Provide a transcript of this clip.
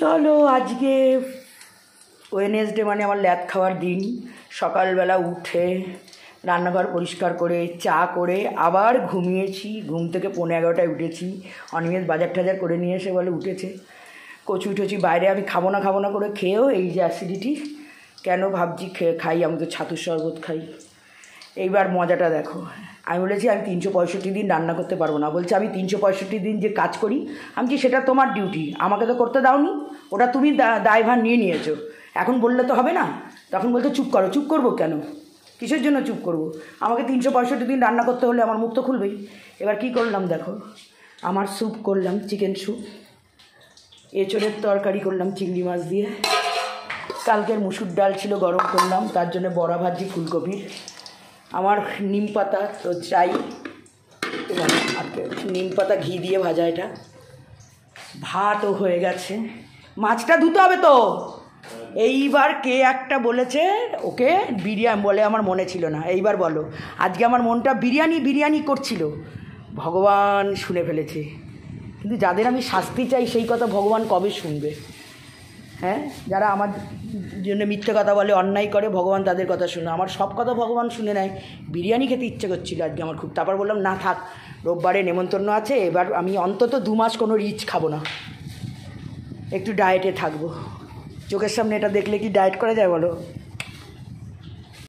চলো আজকে ওয়েডনেসডে মানে আমার ল্যাদ খাওয়ার দিন। সকালবেলা উঠে রান্নাঘর পরিষ্কার করে চা করে আবার ঘুমিয়েছি। ঘুম থেকে 11:30টায় উঠেছি। অনিমেষ বাজার টাজার করে নিয়ে এসে বলে উঠেছে, কচু উঠেছি বাইরে, আমি খাবো না করে খেয়েও এই যে অ্যাসিডিটি। কেন ভাবছি খাই, আমি তো ছাতুর শরবত খাই। এইবার মজাটা দেখো, আমি বলেছি আমি 365 দিন রান্না করতে পারবো না। বলছে আমি 365 দিন যে কাজ করি। আমি কি সেটা তোমার ডিউটি, আমাকে তো করতে দাওনি, ওটা তুমি দায়ভার নিয়ে নিয়েছো, এখন বললে তো হবে না। তখন বলতে চুপ করো। চুপ করবো কেন, কিসের জন্য চুপ করবো? আমাকে 365 দিন রান্না করতে হলে আমার মুখ তো খুলবেই। এবার কি করলাম দেখো, আমার স্যুপ করলাম, চিকেন স্যুপ। এঁচড়ের তরকারি করলাম চিংড়ি মাছ দিয়ে। কালকের মুসুর ডাল ছিল, গরম করলাম, তার জন্য বড়া ভাজি ফুলকপির। আমার নিম পাতা তো চাই, নিম পাতা ঘি দিয়ে ভাজা এটা। ভাতও হয়ে গেছে, মাছটা ধুতে হবে তো। এইবার কে একটা বলেছে ওকে বিরিয়ানি বলে, আমার মনে ছিল না। এইবার বলো, আজকে আমার মনটা বিরিয়ানি করছিল। ভগবান শুনে ফেলেছে, কিন্তু যাদের আমি শাস্তি চাই সেই কথা ভগবান কবে শুনবে? হ্যাঁ, যারা আমার জন্য মিথ্যে কথা বলে, অন্যায় করে, ভগবান তাদের কথা শুনে। আমার সব কথা ভগবান শুনে নেয়। বিরিয়ানি খেতে ইচ্ছে করছিল আজকে আমার খুব। তারপর বললাম না থাক, রোববারে নেমন্তন্ন আছে, এবার আমি অন্তত 2 মাস কোনো রিচ খাবো না, একটু ডায়েটে থাকবো। চোখের সামনে এটা দেখলে কি ডায়েট করা যায় বলো?